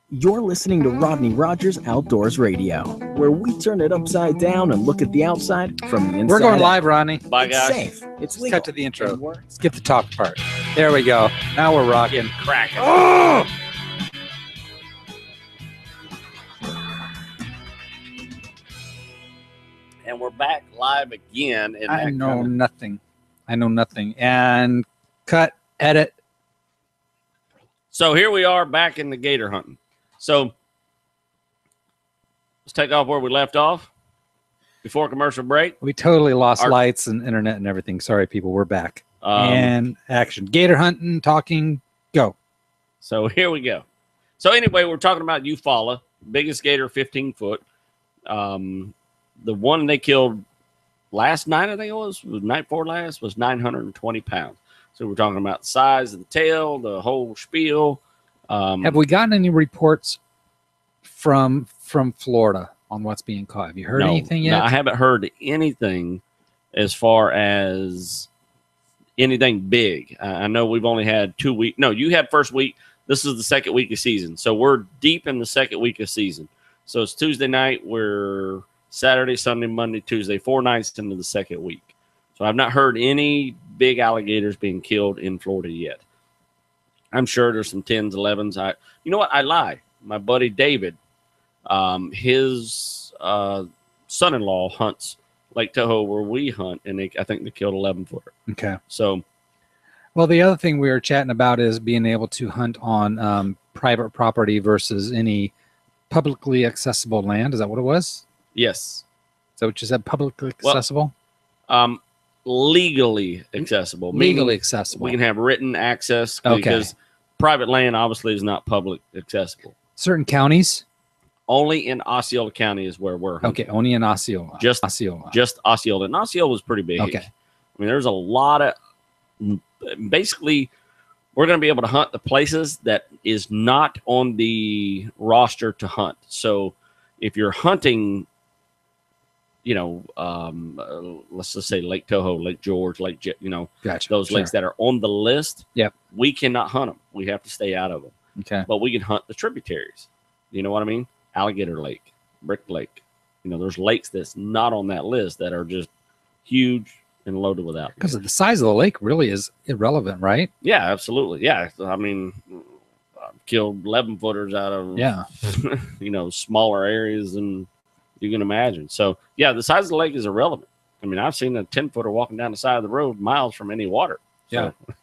You're listening to Rodney Rogers Outdoors Radio, where we turn it upside down and look at the outside from the inside. We're going out. live, Rodney. Bye, It's guys. safe. It's Let's legal. cut to the intro. And we're- Skip the talk part. There we go. Now we're rocking. Cracking. Oh! And we're back live again. In I that know kind of- nothing. I know nothing. And cut, edit. So here we are back in the gator hunting. So let's take off where we left off before commercial break. We totally lost Our- lights and internet and everything. Sorry, people. We're back. Um, And action. Gator hunting, talking, go. So here we go. So anyway, we're talking about Eufaula, biggest gator, 15 foot. The one they killed last night, I think it was night before last, was 920 pounds. So we're talking about the size of the tail, the whole spiel. Have we gotten any reports from Florida on what's being caught? Have you heard anything yet? No, I haven't heard anything as far as anything big. I know we've only had 2 weeks. No, you had first week. This is the second week of season. So we're deep in the second week of season. So it's Tuesday night. We're Saturday, Sunday, Monday, Tuesday, 4 nights into the second week. So I've not heard any big alligators being killed in Florida yet. I'm sure there's some 10s, 11s. You know what? I lie. My buddy David, his son-in-law hunts Lake Tahoe where we hunt, and I think they killed 11-footer. Okay. So, Well, the other thing we were chatting about is being able to hunt on private property versus any publicly accessible land. Is that what it was? yes. Is that what you said? Publicly Well, accessible? Legally accessible. Legally meaning accessible. we can have written access Okay. because private land obviously is not public accessible. Certain counties? Only in Osceola County is where we're hunting. Okay, only in Osceola. Just- Osceola. Just Osceola. And Osceola was pretty big. Okay. I mean, there's a lot of basically we're going to be able to hunt the places that is not on the roster to hunt. So if you're hunting, let's just say Lake Tahoe, Lake George, Gotcha. those lakes that are on the list, Yep. we cannot hunt them. We have to stay out of them. Okay. But we can hunt the tributaries. You know what I mean? Alligator Lake, Brick Lake. There's lakes that's not on that list that are just huge and loaded with alligators. Because the size of the lake really is irrelevant, right? Yeah, absolutely. Yeah. I mean, I've killed 11-footers out of, Yeah. smaller areas than you can imagine. So, yeah, the size of the lake is irrelevant. I mean, I've seen a 10-footer walking down the side of the road miles from any water. So, Yeah.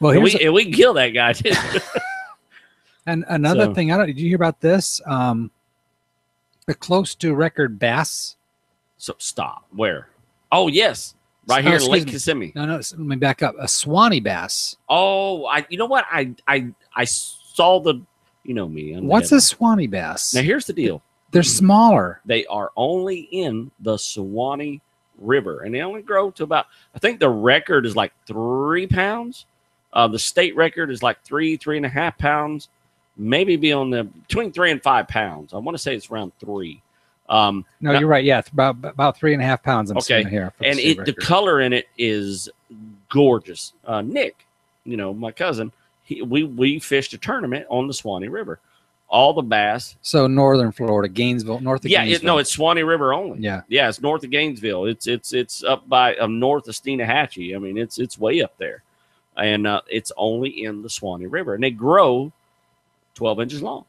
Well, and here's we can kill that guy, too. and another So- thing. Did you hear about this? The close to record bass. So, stop. Where? Oh, yes. Right here in excuse Lake me. Kissimmee. No, let me back up. A Swanee bass. Oh, you know what? I saw the, you know me. I'm the What's head- a Swanee bass? Now, here's the deal. They're smaller. They are only in the Suwannee River, and they only grow to about, I think the record is like 3 pounds. The state record is like 3.5 pounds, maybe be on the between 3 and 5 pounds. I want to say it's around 3. No, now- you're right. Yeah, it's about 3.5 pounds. I'm Okay. seeing here. for the And state the record. color in it is gorgeous. Nick, my cousin, we fished a tournament on the Suwannee River. All the bass. So northern Florida, Gainesville, north of Yeah, Gainesville. it's Suwannee River only. Yeah. Yeah, it's north of Gainesville. It's up by north of Steenahatchee. I mean, it's way up there, and it's only in the Suwannee River, and they grow 12 inches long,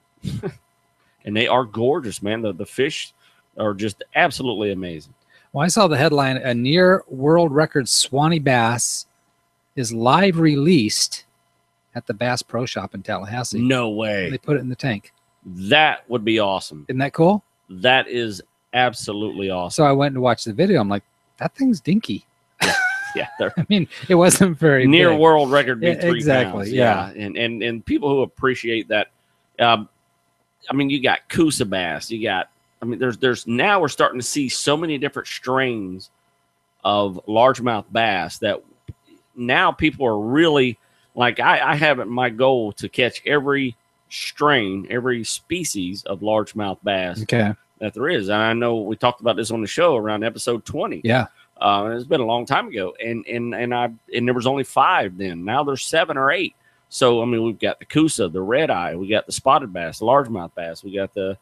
and they are gorgeous, man. The fish are just absolutely amazing. Well, I saw the headline: a near world record Swanee bass is live released at the Bass Pro Shop in Tallahassee. No way. They put it in the tank. That would be awesome. Isn't that cool? That is absolutely awesome. So I went to watch the video. I'm like, that thing's dinky. Yeah, they're I mean, it wasn't very near big. world record be Yeah, 3 exactly, pounds. yeah. And people who appreciate that. I mean, you got Coosa bass. You got. I mean, there's now we're starting to see so many different strains of largemouth bass that now people are really like. I have it my goal to catch every strain, every species of largemouth bass Okay. that there is. And I know we talked about this on the show around episode 20. Yeah. It's been a long time ago, and there was only 5 then. Now there's 7 or 8. So, I mean, we've got the Coosa, the red eye, we got the spotted bass, the largemouth bass, we got the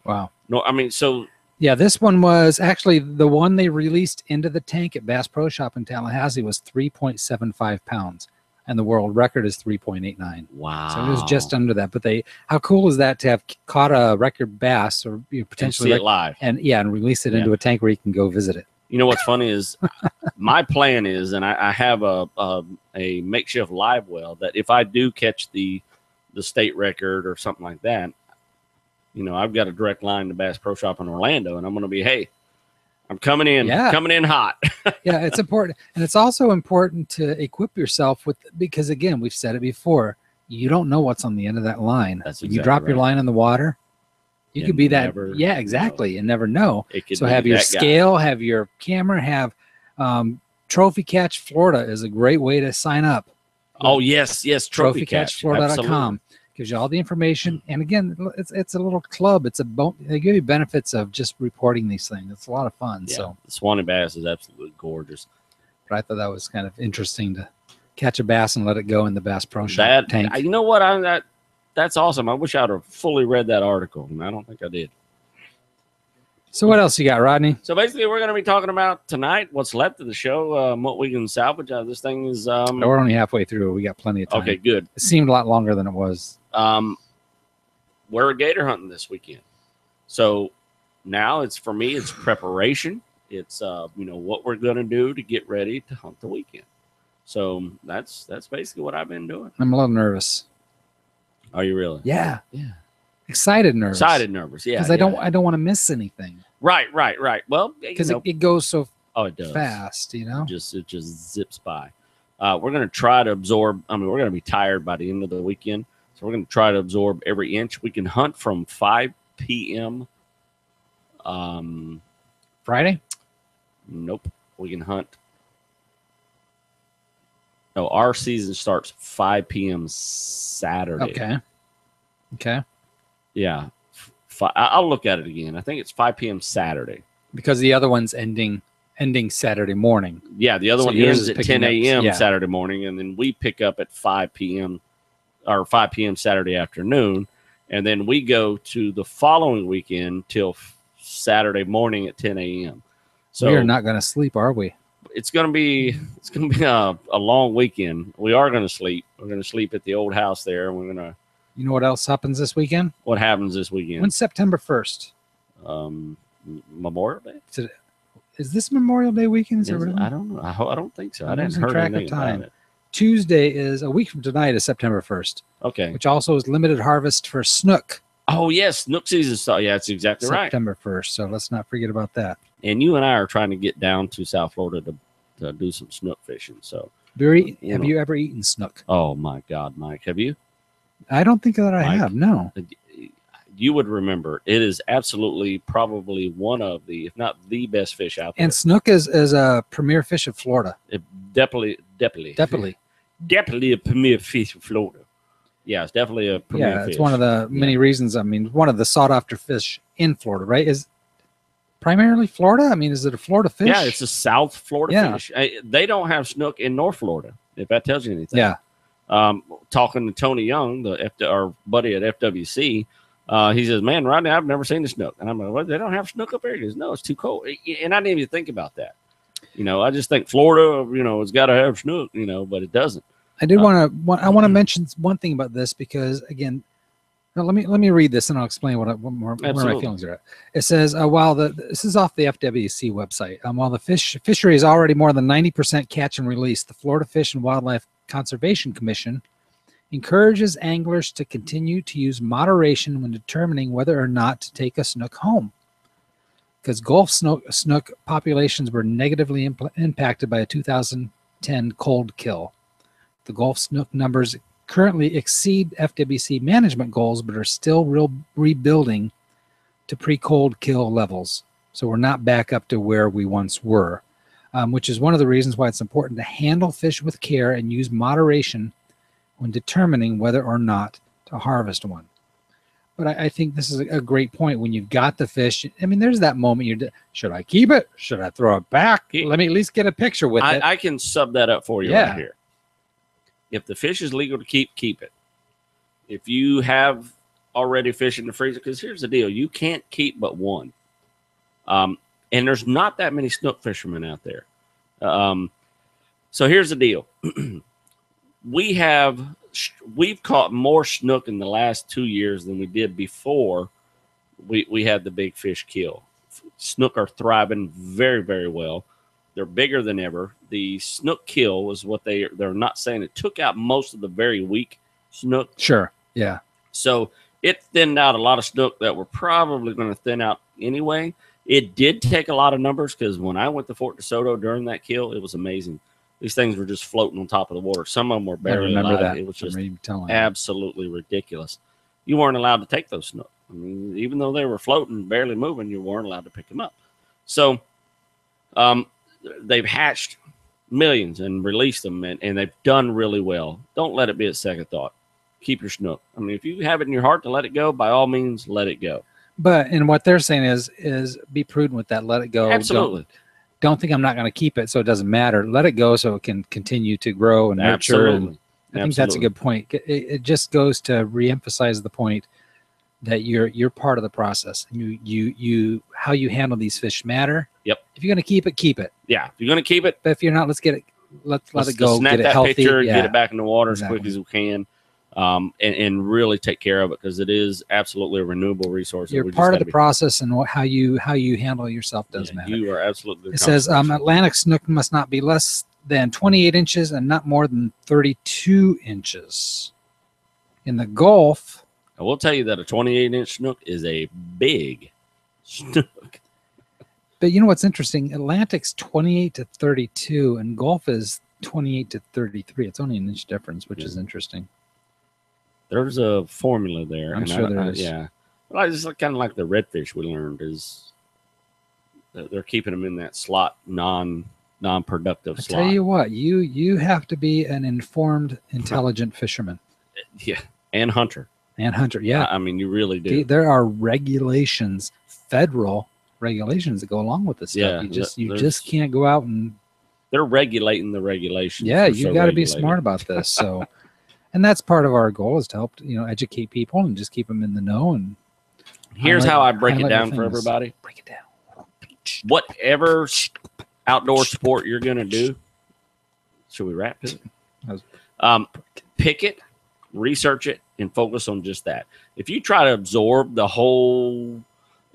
so yeah, this one was actually the one they released into the tank at Bass Pro Shop in Tallahassee was 3.75 pounds, and the world record is 3.89. Wow! So it was just under that. But how cool is that to have caught a record bass or potentially see it live and release it into a tank where you can go visit it. You know what's funny is my plan is, and I have a makeshift live well that if I do catch the state record or something like that, you know, I've got a direct line to Bass Pro Shop in Orlando, and I'm going to be, hey, I'm coming in hot. Yeah, it's important. And it's also important to equip yourself with, because again, we've said it before, you don't know what's on the end of that line. That's exactly you drop your line in the water, you could be that. Yeah, exactly. And never know. So have your scale, have your camera, have Trophy Catch Florida is a great way to sign up. Oh, yes. TrophyCatchFlorida.com. Gives you all the information, and again, it's a little club. They give you benefits of just reporting these things. It's a lot of fun. Yeah, so the Swanee bass is absolutely gorgeous. But I thought that was kind of interesting to catch a bass and let it go in the Bass Pro Shop tank. You know what? That's awesome. I wish I'd have fully read that article, and I don't think I did. So what else you got, Rodney? So basically, we're going to be talking about tonight what's left of the show, what we can salvage out of this thing is. We're only halfway through. We got plenty of time. Okay, good. It seemed a lot longer than it was. We're gator hunting this weekend, so now it's preparation. It's what we're going to do to get ready to hunt the weekend. So that's basically what I've been doing. I'm a little nervous. Are you really? Yeah. Excited nervous. Yeah. Because I don't want to miss anything. Right. Well, because it goes so it does fast, it just zips by. We're going to try to absorb. I mean, we're going to be tired by the end of the weekend, so we're going to try to absorb every inch. We can hunt from 5 p.m. Friday. Nope, we can hunt. No, our season starts 5 p.m. Saturday. Okay. Yeah. I'll look at it again. I think it's 5 p.m. Saturday. Because the other one's ending Saturday morning. Yeah, the other one ends at 10 a.m. Saturday morning, and then we pick up at 5 p.m. or 5 p.m. Saturday afternoon, and then we go to the following weekend till Saturday morning at 10 a.m. So we are not going to sleep, are we? It's going to be a long weekend. We are going to sleep. We're going to sleep at the old house there, and we're going to. You know what else happens this weekend? What happens this weekend? When's September 1st? Memorial Day? Is this Memorial Day weekend? I don't know. I don't think so. I didn't heard anything about it. Tuesday is a week from tonight is September 1st. Okay. Which also is limited harvest for snook. Oh, yes. Snook season. Yeah, that's exactly right. September 1st. So let's not forget about that. And you and I are trying to get down to South Florida to do some snook fishing. So have you ever eaten snook? Oh, my God, Mike. Have you? I don't think that I have. No. You would remember. It is absolutely probably one of the, if not the best fish out there. And snook is a premier fish of Florida. Definitely a premier fish of Florida. Yeah, it's definitely a premier fish. It's one of the many reasons. I mean, one of the sought after fish in Florida, right? Is primarily Florida. I mean, is it a Florida fish? Yeah, it's a South Florida fish. They don't have snook in North Florida, if that tells you anything. Yeah. Talking to Tony Young, our buddy at FWC, he says, "Man, Rodney, I've never seen a snook." And I'm like, "Well, they don't have snook up there." He goes, "No, it's too cold." And I didn't even think about that. I just think Florida, it's got to have snook, but it doesn't. I did want to mention one thing about this because again, let me read this and I'll explain where my feelings are at. It says, this is off the FWC website. While the fishery is already more than 90% catch and release, the Florida Fish and Wildlife Conservation Commission encourages anglers to continue to use moderation when determining whether or not to take a snook home. Because Gulf snook populations were negatively impacted by a 2010 cold kill. The Gulf snook numbers currently exceed FWC management goals, but are still rebuilding to pre-cold kill levels. So we're not back up to where we once were, which is one of the reasons why it's important to handle fish with care and use moderation when determining whether or not to harvest one. But I think this is a great point. When you've got the fish, I mean, there's that moment should I keep it? Should I throw it back? Let me at least get a picture with it. I can sub that up for you right here. If the fish is legal to keep it. If you have already fish in the freezer, because here's the deal, you can't keep but one. And there's not that many snook fishermen out there. So here's the deal. We've caught more snook in the last 2 years than we did before we had the big fish kill. Snook are thriving very, very well. They're bigger than ever. The snook kill was what they're not saying. It took out most of the very weak snook. Sure. Yeah. So it thinned out a lot of snook that were probably going to thin out anyway. It did take a lot of numbers, because when I went to Fort DeSoto during that kill, it was amazing. These things were just floating on top of the water. Some of them were barely alive. That. It was just absolutely ridiculous. You weren't allowed to take those snook. I mean, even though they were floating, barely moving, you weren't allowed to pick them up. So they've hatched millions and released them, and they've done really well. Don't let it be a second thought. Keep your snook. I mean, if you have it in your heart to let it go, by all means, let it go. And what they're saying is be prudent with that. Let it go. Absolutely. Don't think I'm not going to keep it, so it doesn't matter. Let it go so it can continue to grow and nurture. Absolutely. And I think that's a good point. It just goes to reemphasize the point that you're part of the process. You how you handle these fish matter. Yep. If you're going to keep it, keep it. Yeah. If you're going to keep it, but if you're not, let's let it go. Snap get it that healthy. picture and Yeah. get it back in the water Exactly. as quick as we can. And really take care of it, because it is absolutely a renewable resource. You're part of the process, and how you handle yourself does matter. You are absolutely. It says Atlantic snook must not be less than 28 inches and not more than 32 inches. In the Gulf, I will tell you that a 28-inch snook is a big snook. but you know what's interesting? Atlantic's 28 to 32, and Gulf is 28 to 33. It's only an inch difference, which is interesting. There's a formula there. I'm sure there is. Yeah. Well, it's kind of like the redfish we learned, is they're keeping them in that slot, non-productive slot. I tell you what, you have to be an informed, intelligent fisherman. Yeah, and hunter. Yeah. I mean, you really do. There are regulations, federal regulations that go along with this stuff. Yeah, You just can't go out and. They're regulating the regulations. Yeah, you got to be smart about this. So. And that's part of our goal, is to help, educate people and just keep them in the know. And here's how I break it down for everybody. Break it down. Whatever outdoor sport you're going to do, should we wrap it? Pick it, research it, and focus on just that. If you try to absorb the whole,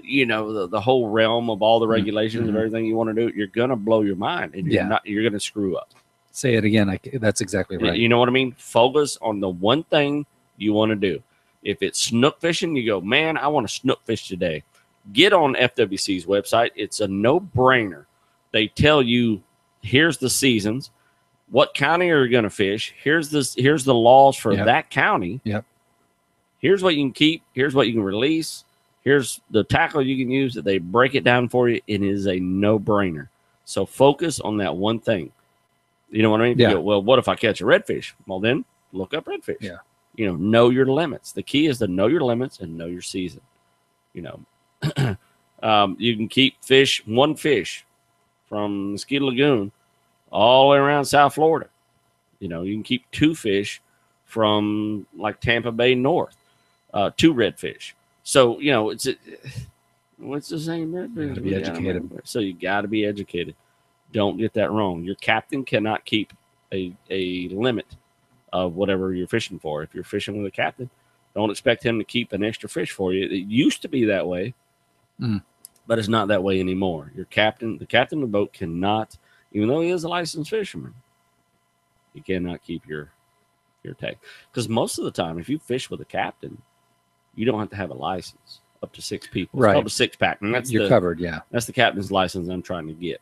the whole realm of all the regulations of everything you want to do, you're going to blow your mind, and you're going to screw up. Say it again. That's exactly right. You know what I mean? Focus on the one thing you want to do. If it's snook fishing, you go, man, I want to snook fish today. Get on FWC's website. It's a no-brainer. They tell you, here's the seasons, what county are you going to fish. Here's the laws for that county. Yep. Here's what you can keep. Here's what you can release. Here's the tackle you can use. That they break it down for you. It is a no-brainer. So focus on that one thing. You know what I mean? Yeah. You go, well, what if I catch a redfish? Well, then look up redfish. Yeah. Know your limits. The key is to know your limits and know your season. You can keep one fish from Mosquito Lagoon all the way around South Florida. You can keep 2 fish from like Tampa Bay north, 2 redfish. So, it's the same redfish. You gotta be educated. So you got to be educated. Don't get that wrong. Your captain cannot keep a limit of whatever you're fishing for. If you're fishing with a captain, don't expect him to keep an extra fish for you. It used to be that way, but it's not that way anymore. The captain of the boat cannot, even though he is a licensed fisherman, he cannot keep your tag. Because most of the time, if you fish with a captain, you don't have to have a license. Up to 6 people. It's called a 6-pack. And that's covered, yeah. That's the captain's license I'm trying to get.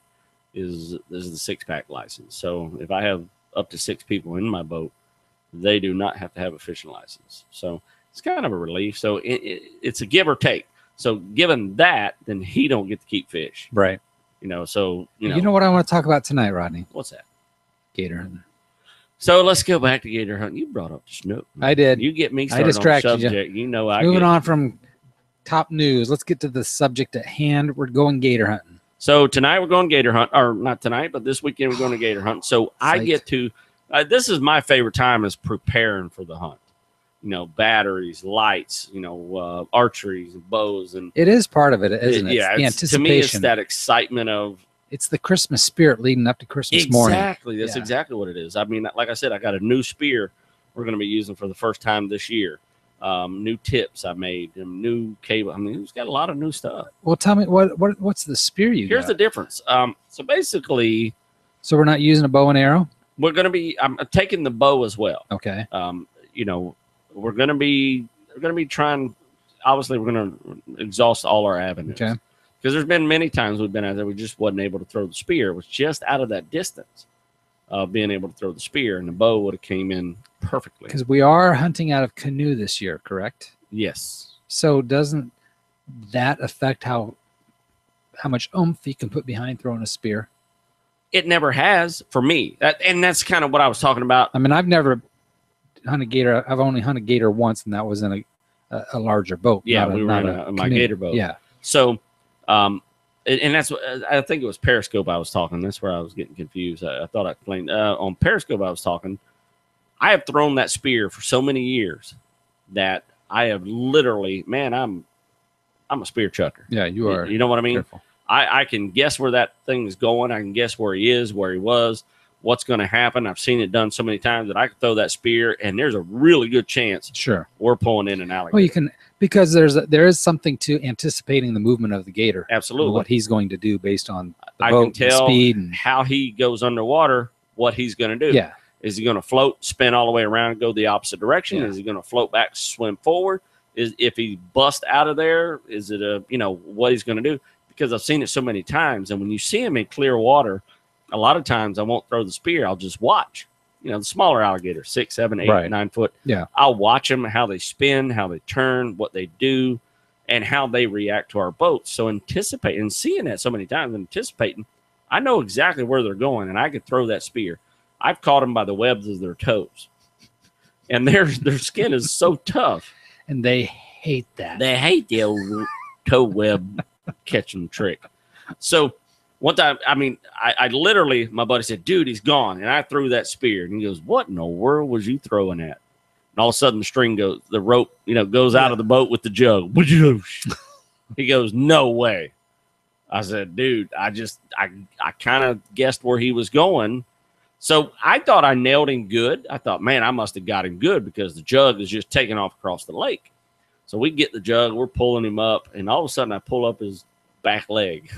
This is the 6-pack license. So if I have up to 6 people in my boat, they do not have to have a fishing license. So it's kind of a relief. So it's a give or take. So given that, then he don't get to keep fish. Right. So You know what I want to talk about tonight, Rodney? What's that? Gator hunting. So let's go back to gator hunting. You brought up the snook. I did. You get me started I distracted on the subject. Moving on from top news. Let's get to the subject at hand. We're going gator hunting. So tonight we're going gator hunt, or not tonight, but this weekend we're going to gator hunt. So I get to, this is my favorite time, is preparing for the hunt. batteries, lights, archeries, and bows, and it is part of it, isn't it? Yeah, it's the anticipation. To me, it's that excitement of. It's the Christmas spirit leading up to Christmas morning. Exactly, that's exactly what it is. I mean, like I said, I got a new spear we're going to be using for the first time this year. New tips I made, and new cable. I mean, it's got a lot of new stuff. Well, tell me what's the spear you Here's got? the difference. So basically, we're not using a bow and arrow. We're going to be. I'm taking the bow as well. Okay. We're going to be trying. Obviously, we're going to exhaust all our avenues. Okay. Because there's been many times we've been out there, we just wasn't able to throw the spear. It was just out of that distance of being able to throw the spear, and the bow would have came in perfectly. Because we are hunting out of canoe this year, correct? Yes. So doesn't that affect how much oomph you can put behind throwing a spear? It never has for me. And that's kind of what I was talking about. I mean, I've never hunted gator. I've only hunted gator once, and that was in a larger boat. Yeah, we were in my gator boat. Yeah. So, and that's what I think it was Periscope I was talking. That's where I was getting confused. I thought I explained on Periscope I was talking. I have thrown that spear for so many years that I have literally, man, I'm a spear chucker. Yeah, you are. You know what I mean? Careful. I can guess where that thing is going. I can guess where he is, where he was, what's going to happen. I've seen it done so many times that I can throw that spear, and there's a really good chance we're pulling in an alligator. Well, you can, because there is something to anticipating the movement of the gator. Absolutely. What he's going to do based on the I boat, can tell the speed, and how he goes underwater, what he's going to do. Yeah. Is he going to float, spin all the way around, and go the opposite direction? Yeah. Is he going to float back, swim forward? If he busts out of there, is it what he's going to do? Because I've seen it so many times, and when you see him in clear water, a lot of times I won't throw the spear. I'll just watch. The smaller alligators, 6, 7, 8, 9 foot. Yeah. I'll watch them, how they spin, how they turn, what they do, and how they react to our boats. So anticipating and seeing that so many times, anticipating, I know exactly where they're going, and I could throw that spear. I've caught them by the webs of their toes, and their skin is so tough, and they hate that. They hate the old toe web catching trick. So one time, I literally, my buddy said, "Dude, he's gone," and I threw that spear, and he goes, "What in the world was you throwing at?" And all of a sudden, the rope, goes out of the boat with the jug. He goes, "No way." I said, "Dude, I kind of guessed where he was going." So I thought I nailed him good. I thought, man, I must have got him good because the jug is just taking off across the lake. So we get the jug, we're pulling him up, and all of a sudden I pull up his back leg.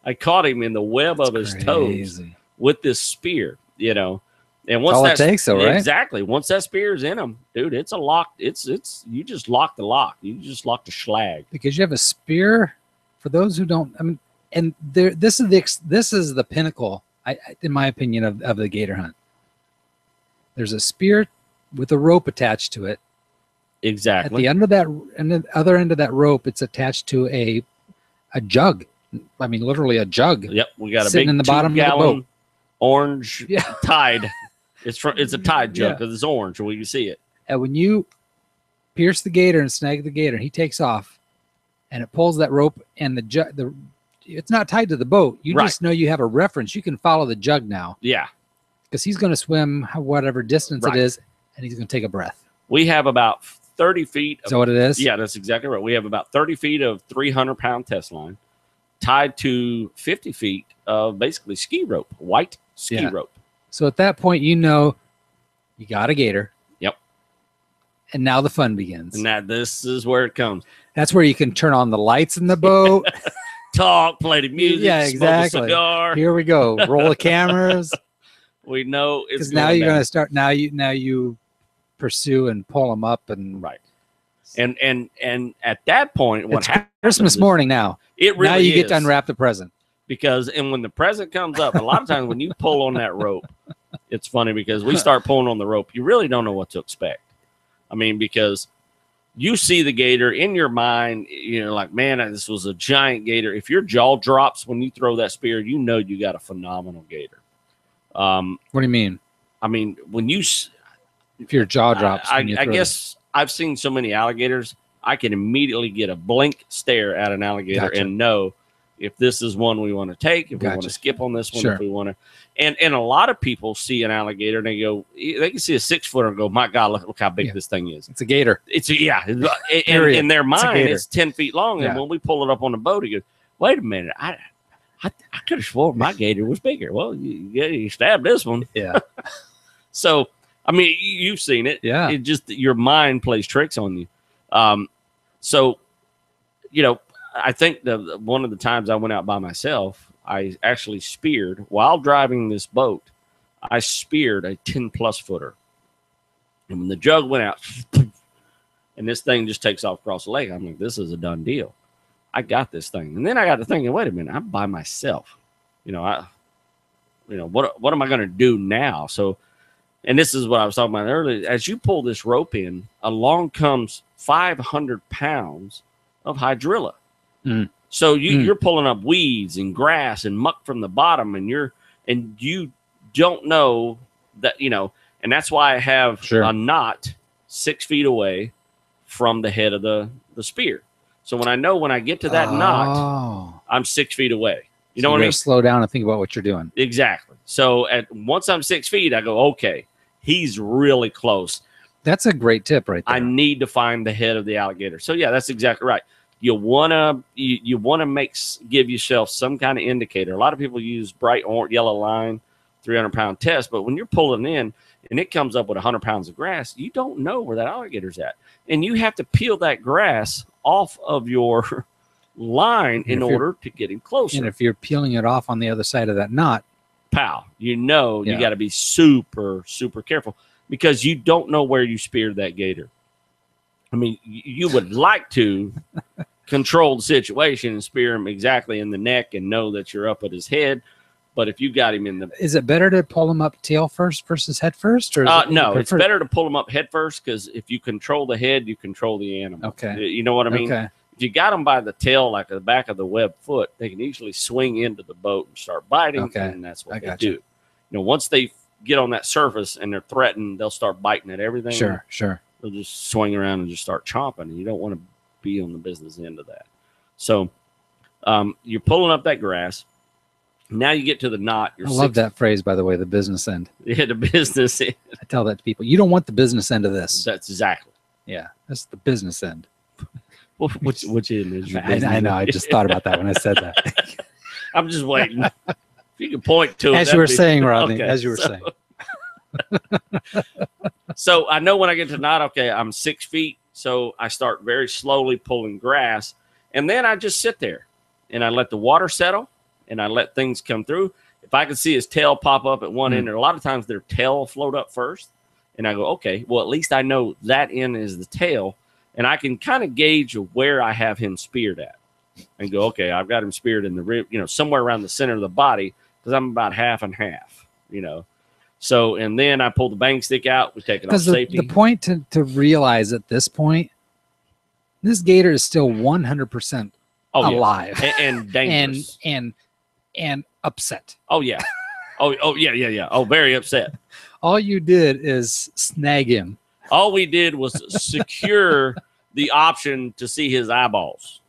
I caught him in the web of his toes with this spear, And once all it takes, though, right? Exactly. Once that spear is in him, dude, it's a lock. It's you just lock the lock. You just lock the schlag. Because you have a spear. For those who don't, and this is the pinnacle, in my opinion, of the gator hunt. There's a spear with a rope attached to it. Exactly. At the end of that, and the other end of that rope, it's attached to a jug. Literally a jug. Yep, we got a sitting big in the bottom of the boat. Orange Tide. It's a Tide jug because it's orange, where you can see it. And when you pierce the gator and snag the gator, he takes off, and it pulls that rope, and the jug. It's not tied to the boat. You just know you have a reference. You can follow the jug now. Yeah, because he's going to swim whatever distance it is, and he's going to take a breath. We have about 30 feet. Is that what it is? Yeah, that's exactly right. We have about 30 feet of 300-pound test line tied to 50 feet of basically ski rope, white ski rope. So at that point, you got a gator. Yep. And now the fun begins. And this is where it comes. That's where you can turn on the lights in the boat. Talk, play the music, yeah, exactly. Smoke a cigar. Here we go. Roll the cameras. We know it's because now you're going to start. Now you pursue and pull them up and And at that point, what happens? Christmas morning now. It really now you get to unwrap the present. Because when the present comes up, a lot of times when you pull on that rope, it's funny because we start pulling on the rope. You really don't know what to expect. Because you see the gator in your mind, like, man, this was a giant gator. If your jaw drops when you throw that spear, you got a phenomenal gator. What do you mean? When you... If your jaw drops. I guess I've seen so many alligators, I can immediately get a blink stare at an alligator and know if this is one we want to take, if we want to skip on this one, if we want to. And a lot of people see an alligator and they can see a 6-footer and go, my God, look how big this thing is. It's a gator. In their mind, it's 10 feet long. And when we pull it up on the boat, he goes, wait a minute, I could have sworn my gator was bigger. Well, you stabbed this one. Yeah. So, I mean, you've seen it. Yeah. It just, your mind plays tricks on you. So, I think one of the times I went out by myself, I actually speared while driving this boat. I speared a 10+ footer. And when the jug went out, and this thing just takes off across the lake, I'm like, this is a done deal. I got this thing. And then I got to thinking, wait a minute, I'm by myself. What am I going to do now? So, and this is what I was talking about earlier. As you pull this rope in, along comes 500 pounds of hydrilla. So you're pulling up weeds and grass and muck from the bottom, and you don't know that, and that's why I have a knot 6 feet away from the head of the spear. So when I get to that knot, I'm 6 feet away. You know what I mean? Slow down and think about what you're doing. Exactly. So once I'm 6 feet, I go, okay, he's really close. That's a great tip right there. I need to find the head of the alligator. So yeah, that's exactly right. You wanna give yourself some kind of indicator. A lot of people use bright orange, yellow line, 300-pound test, but when you're pulling in and it comes up with 100 pounds of grass, you don't know where that alligator's at, and you have to peel that grass off of your line in order to get him closer. And if you're peeling it off on the other side of that knot, you got to be super, super careful because you don't know where you speared that gator. I mean, you would like to control the situation and spear him exactly in the neck and know that you're up at his head. But if you got him in the... Is it better to pull him up tail first versus head first? Or no, it's better to pull him up head first because if you control the head, you control the animal. Okay. You know what I mean? Okay. If you got them by the tail, like the back of the webbed foot, they can easily swing into the boat and start biting. Okay. And that's what they do. Once they get on that surface and they're threatened, they'll start biting at everything. Sure. They'll just swing around and just start chomping. And you don't want to be on the business end of that. So you're pulling up that grass. Now you get to the knot. I love that phrase, by the way, the business end. Yeah, the business end. I tell that to people. You don't want the business end of this. That's exactly. Yeah, that's the business end. Which end is your business? I know. I just thought about that when I said that. I'm just waiting. If you can point to it. As you were saying, Rodney, as you were saying. So I know when I get to knot, okay, I'm 6 feet. So I start very slowly pulling grass. And then I just sit there and I let the water settle and I let things come through. If I can see his tail pop up at one end, and a lot of times their tail will float up first. And I go, okay, well, at least I know that end is the tail. And I can kind of gauge where I have him speared at and go, okay, I've got him speared in the rib, somewhere around the center of the body because I'm about half and half, So, and then I pull the bang stick out. We take it off safety. The point to realize at this point, this gator is still 100% alive and dangerous and upset. Oh, yeah. Yeah. Oh, very upset. All you did is snag him. All we did was secure the option to see his eyeballs.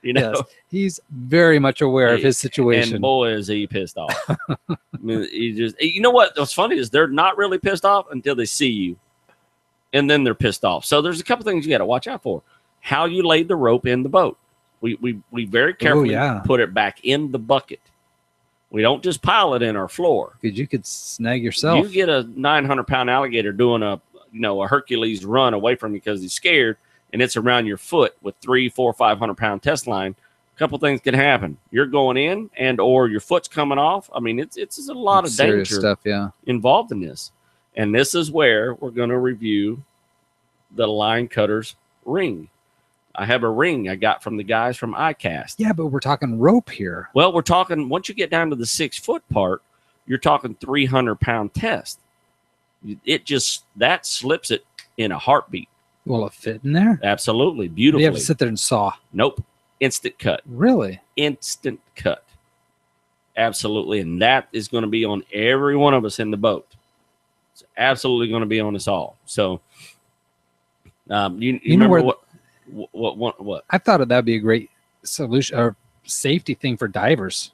Yes, he's very much aware of his situation. And boy, is he pissed off. I mean, you know what? What's funny is they're not really pissed off until they see you. And then they're pissed off. So there's a couple things you got to watch out for. How you laid the rope in the boat. We very carefully put it back in the bucket. We don't just pile it in our floor. Because you could snag yourself. You get a 900-pound alligator doing a Hercules run away from you because he's scared, and it's around your foot with 300, 400, 500-pound test line. A couple things can happen. You're going in, and or your foot's coming off. I mean, it's a lot of danger stuff, involved in this. And this is where we're going to review the line cutter's ring. I have a ring I got from the guys from iCast. Yeah, but we're talking rope here. Well, we're talking, once you get down to the 6-foot part, you're talking 300-pound test. That slips it in a heartbeat. Will it fit in there? Absolutely. Beautifully. You have to sit there and saw. Nope. Instant cut. Really? Instant cut. Absolutely. And that is going to be on every one of us in the boat. It's absolutely going to be on us all. So, you remember what? I thought that would be a great solution or safety thing for divers.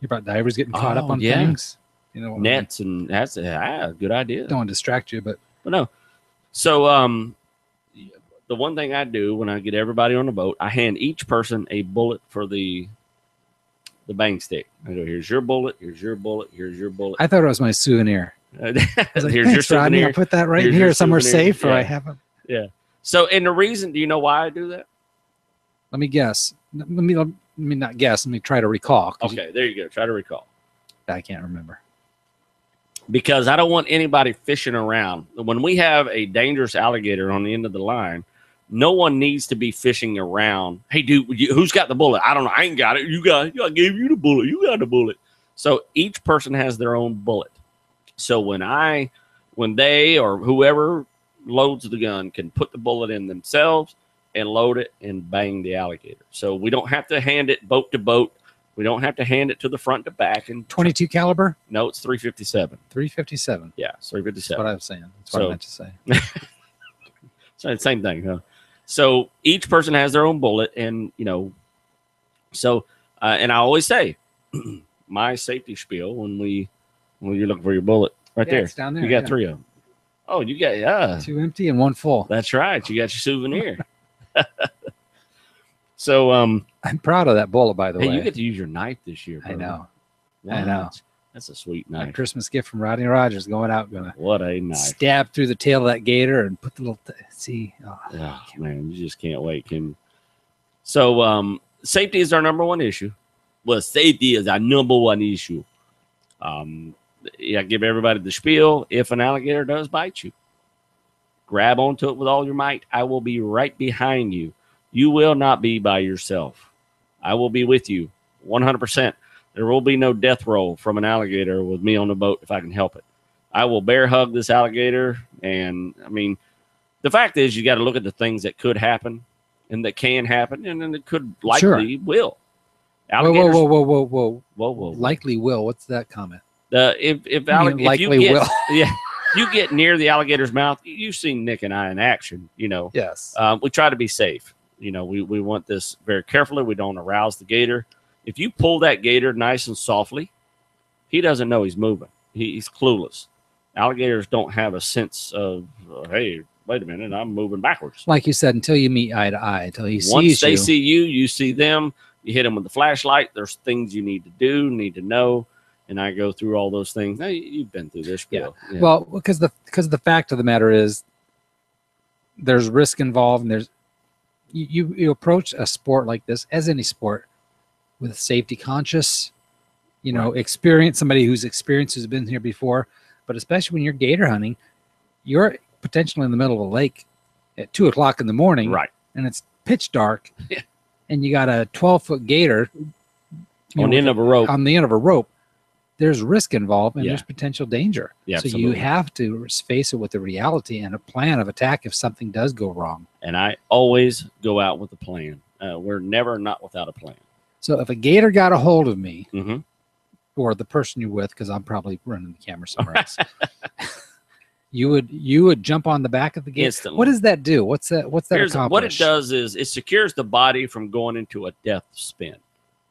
You about divers getting caught up on things, you know, nets, and that's a good idea. Don't want to distract you, but no. So the one thing I do when I get everybody on the boat, I hand each person a bullet for the bang stick. I go, here's your bullet, here's your bullet, here's your bullet. I thought it was my souvenir. Like, here's your souvenir. Rodney, I'll put that right here somewhere safe, or I haven't. Yeah. So, and the reason, do you know why I do that? Let me guess. Let me not guess. Let me try to recall. Okay, there you go. Try to recall. I can't remember. Because I don't want anybody fishing around. When we have a dangerous alligator on the end of the line, no one needs to be fishing around. Hey, dude, who's got the bullet? I don't know. I ain't got it. You got it. I gave you the bullet. You got the bullet. So each person has their own bullet. So when they or whoever loads the gun can put the bullet in themselves and load it and bang the alligator. So we don't have to hand it boat to boat. We don't have to hand it to the front to back. And 22 caliber? No, it's 357. 357. Yeah, it's 357. That's what I was saying. That's what I meant to say. So same thing, huh? So each person has their own bullet, and you know, so and I always say my safety spiel when you're looking for your bullet right there. It's down there. You got 3 of them. Oh, you got 2 empty and 1 full. That's right. You got your souvenir. So I'm proud of that bullet, by the way. You get to use your knife this year, bro. I know. Wow, I know. That's a sweet knife. A Christmas gift from Rodney Rogers. What a knife. Stab through the tail of that gator and put the little see. Oh man, you just can't wait, can you? So safety is our number one issue. Well, safety is our number one issue. Give everybody the spiel. If an alligator does bite you, grab onto it with all your might. I will be right behind you. You will not be by yourself. I will be with you 100%. There will be no death roll from an alligator with me on the boat if I can help it. I will bear hug this alligator. And I mean, the fact is you got to look at the things that could happen and that can happen. And then it could likely will. Alligators, whoa. Likely will. What's that comment? If you get near the alligator's mouth, you've seen Nick and I in action, you know. Yes. We try to be safe. You know, we want this very carefully. We don't arouse the gator. If you pull that gator nice and softly, he doesn't know he's moving. He's clueless. Alligators don't have a sense of, hey, wait a minute, I'm moving backwards. Like you said, until you meet eye to eye, until he sees you. Once they see you, you see them. You hit them with the flashlight. There's things you need to do, need to know. And I go through all those things. Hey, you've been through this. Yeah. Well, because the fact of the matter is there's risk involved, and there's you approach a sport like this, as any sport, with safety conscious, experience, somebody who's experienced, who's been here before. But especially when you're gator hunting, you're potentially in the middle of a lake at 2 o'clock in the morning, right? And it's pitch dark, and you got a 12-foot gator on the end of a rope. On the end of a rope, there's risk involved, and there's potential danger. Yeah, so you have to face it with the reality and a plan of attack if something does go wrong. And I always go out with a plan. We're never not without a plan. So if a gator got a hold of me, mm-hmm. or the person you're with, because I'm probably running the camera somewhere else, you would jump on the back of the gator instantly. What does that do? What's that accomplish? What it does is it secures the body from going into a death spin,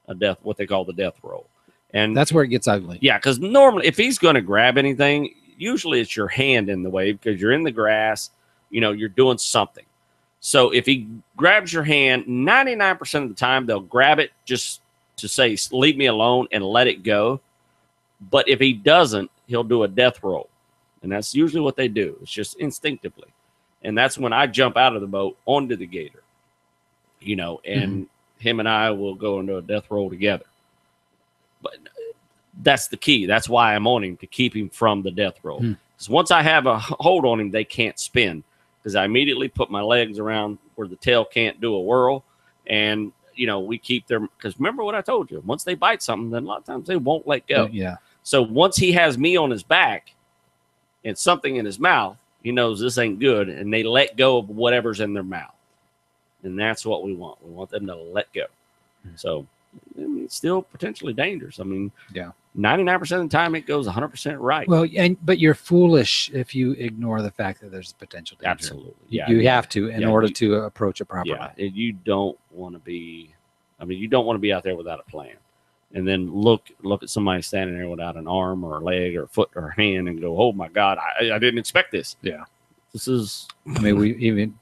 what they call the death roll. And that's where it gets ugly. Yeah, because normally if he's going to grab anything, usually it's your hand in the way because you're in the grass, you're doing something. So if he grabs your hand, 99% of the time they'll grab it just to say, leave me alone and let it go. But if he doesn't, he'll do a death roll. And that's usually what they do. It's just instinctively. And that's when I jump out of the boat onto the gator, and him and I will go into a death roll together. But that's the key. That's why I'm on him, to keep him from the death roll. Because once I have a hold on him, they can't spin. Because I immediately put my legs around where the tail can't do a whirl. And, we keep them. Because remember what I told you. Once they bite something, then a lot of times they won't let go. Yeah. So once he has me on his back and something in his mouth, he knows this ain't good. And they let go of whatever's in their mouth. And that's what we want. We want them to let go. So it's still potentially dangerous. 99% of the time it goes 100% right. Well, but you're foolish if you ignore the fact that there's potential danger. Absolutely. Yeah. You have to in order to approach it properly. Yeah. You don't want to be I mean, you don't want to be out there without a plan. And then look at somebody standing there without an arm or a leg or a foot or a hand and go, oh, my God, I didn't expect this. Yeah. This is. I mean, we even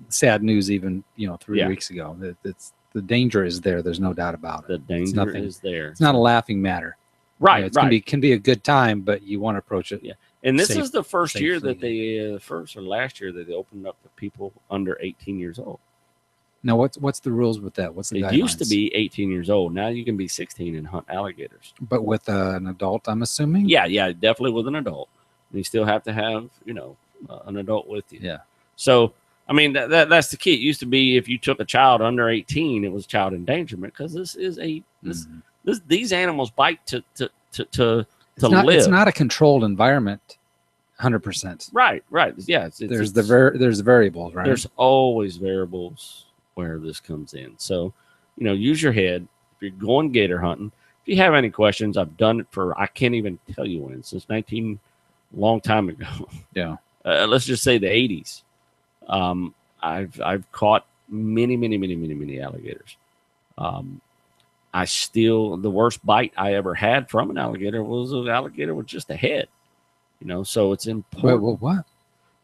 sad news even, 3 weeks ago. It's the danger is there. There's no doubt about it. The danger is there. It's not a laughing matter. Right. It can be a good time, but you want to approach it. Yeah. And this is the first year that they, first or last year that they opened up to people under 18 years old. Now, what's the rules with that? What's the guidelines? It used to be 18 years old. Now you can be 16 and hunt alligators. But with an adult, I'm assuming? Yeah, definitely with an adult. And you still have to have, an adult with you. Yeah. So, I mean, that's the key. It used to be if you took a child under 18, it was child endangerment because this is these animals bite to live. It's not a controlled environment. 100%. Right. Yeah. There's variables, right? There's always variables where this comes in. So, use your head. If you're going gator hunting, if you have any questions, I've done it for, I can't even tell you when, since long time ago. Yeah. Let's just say the 80s. I've caught many alligators. The worst bite I ever had from an alligator was an alligator with just a head. So it's important. Wait, what?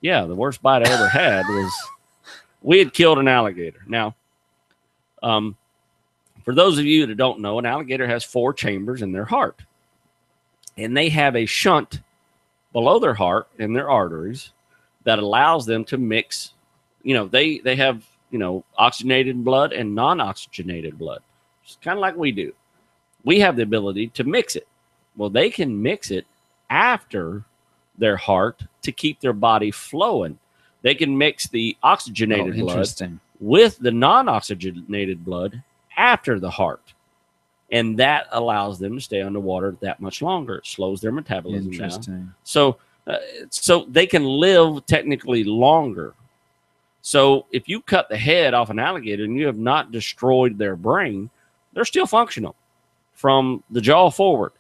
Yeah, the worst bite I ever had was we had killed an alligator. Now, for those of you that don't know, an alligator has 4 chambers in their heart. And they have a shunt below their heart and their arteries that allows them to mix. They have, oxygenated blood and non-oxygenated blood. It's kind of like we do. We have the ability to mix it. Well, they can mix it after their heart to keep their body flowing. They can mix the oxygenated blood with the non-oxygenated blood after the heart. And that allows them to stay underwater that much longer. It slows their metabolism down. So they can live technically longer. So if you cut the head off an alligator and you have not destroyed their brain, they're still functional from the jaw forward.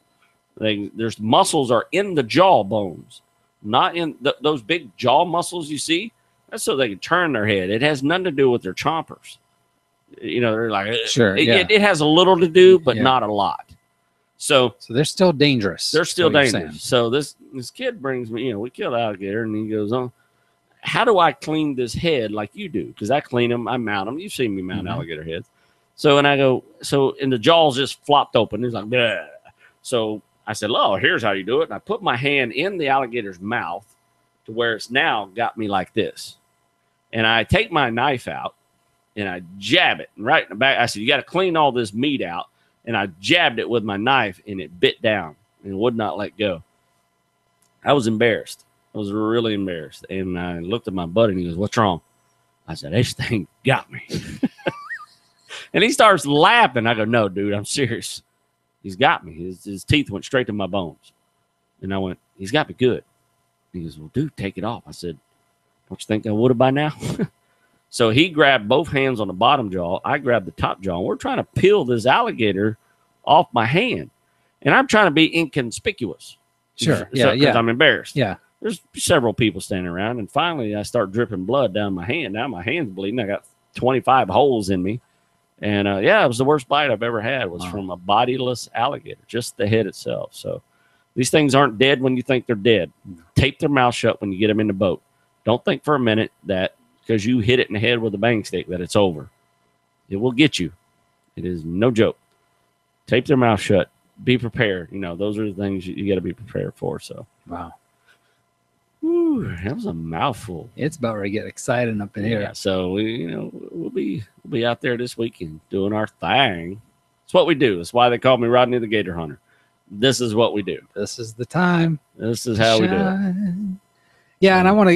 There's muscles are in the jaw bones, not in those big jaw muscles you see. That's so they can turn their head. It has nothing to do with their chompers. They're like, sure, it has a little to do, but not a lot. So they're still dangerous. They're still dangerous. So this kid brings me, we killed an alligator, and he goes, oh, how do I clean this head like you do? Because I clean them, I mount them. You've seen me mount alligator heads. So, and I go, and the jaws just flopped open. He's like, bleh. So I said, oh, here's how you do it. And I put my hand in the alligator's mouth to where it's now got me like this. And I take my knife out and I jab it right in the back. I said, you got to clean all this meat out. And I jabbed it with my knife and it bit down and would not let go. I was embarrassed. I was really embarrassed. And I looked at my buddy and he goes, what's wrong? I said, this thing got me. And he starts laughing. I go, no, dude, I'm serious. He's got me. His teeth went straight to my bones. And I went, he's got me good. He goes, well, dude, take it off. I said, don't you think I would have by now? So he grabbed both hands on the bottom jaw. I grabbed the top jaw. And we're trying to peel this alligator off my hand. And I'm trying to be inconspicuous. Sure. Because I'm embarrassed. Yeah. There's several people standing around. And finally, I start dripping blood down my hand. Now my hand's bleeding. I got 25 holes in me. And, it was the worst bite I've ever had was from a bodiless alligator, just the head itself. So these things aren't dead when you think they're dead. Tape their mouth shut when you get them in the boat. Don't think for a minute that because you hit it in the head with a bang stick that it's over. It will get you. It is no joke. Tape their mouth shut. Be prepared. Those are the things you got to be prepared for. So, wow. Ooh, that was a mouthful. It's about ready to get excited up in here. So we'll be out there this weekend doing our thing. It's what we do. That's why they call me Rodney the Gator Hunter. This is what we do. This is the time. This is how we do it. Yeah, and I want to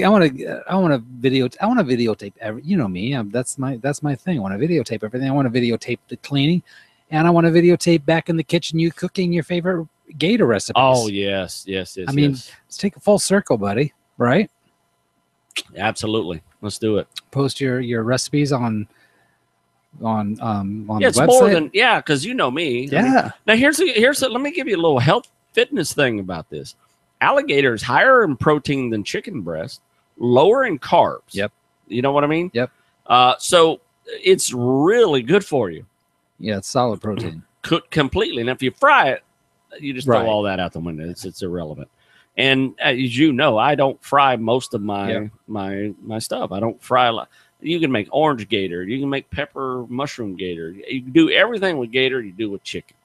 videotape every. You know me. That's my thing. I want to videotape everything. I want to videotape the cleaning, and I want to videotape back in the kitchen you cooking your favorite gator recipes. Oh yes. I mean, let's take a full circle, buddy. Right? Absolutely. Let's do it. Post your recipes on the it's website. More than because you know me. Yeah. I mean, now here's let me give you a little health fitness thing about this. Alligators higher in protein than chicken breast, lower in carbs. Yep. You know what I mean? Yep. So it's really good for you. Yeah, it's solid protein. Cooked completely. And if you fry it, you just throw Right. all that out the window. It's irrelevant. And as you know, I don't fry most of my my stuff. I don't fry a lot. You can make orange gator. You can make pepper mushroom gator. You can do everything with gator you do with chicken.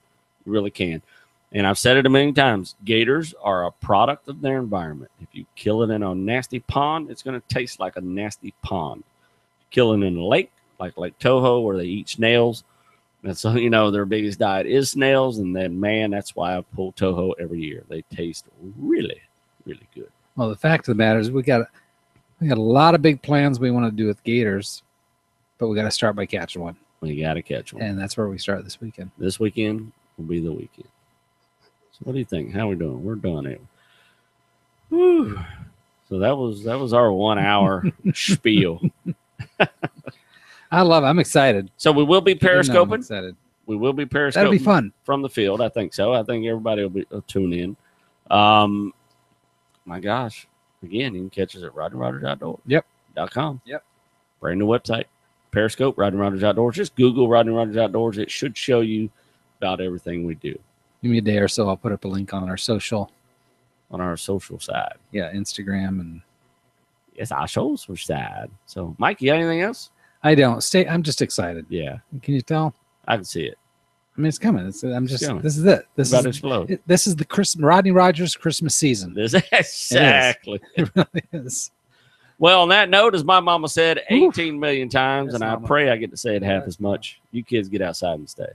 You really can. And I've said it a million times. Gators are a product of their environment. If you kill it in a nasty pond, it's going to taste like a nasty pond. Kill it in a lake, like Lake Toho, where they eat snails. And so, you know, their biggest diet is snails. And then, man, that's why I pull Toho every year. They taste really, really good. Well, the fact of the matter is we got a lot of big plans we want to do with gators, but we got to start by catching one. We got to catch one. And that's where we start this weekend. This weekend will be the weekend. So what do you think? How are we doing? We're done it. Whew. So that was our 1 hour spiel. I love it. I'm excited. So we will be periscoping. I'm excited. We will be periscoping. That'll be fun from the field. I think so. I think everybody will tune in. My gosh. Again, you can catch us at rodneyrogers.com. Yep. Brand new website. Periscope, Rodney Rogers Outdoors. Just Google Rodney Rogers Outdoors. It should show you about everything we do. Give me a day or so. I'll put up a link on our social. On our social side. Yeah, Instagram and Yes, our social side. So, Mike, you got anything else? I don't. I'm just excited. Yeah. Can you tell? I can see it. I mean, it's coming. This is it. This about to explode. This is the Rodney Rogers Christmas season. Exactly. It really is. Well, on that note, as my mama said 18 million times, Yes, and I mama. pray I get to say it half as much. You kids get outside and stay.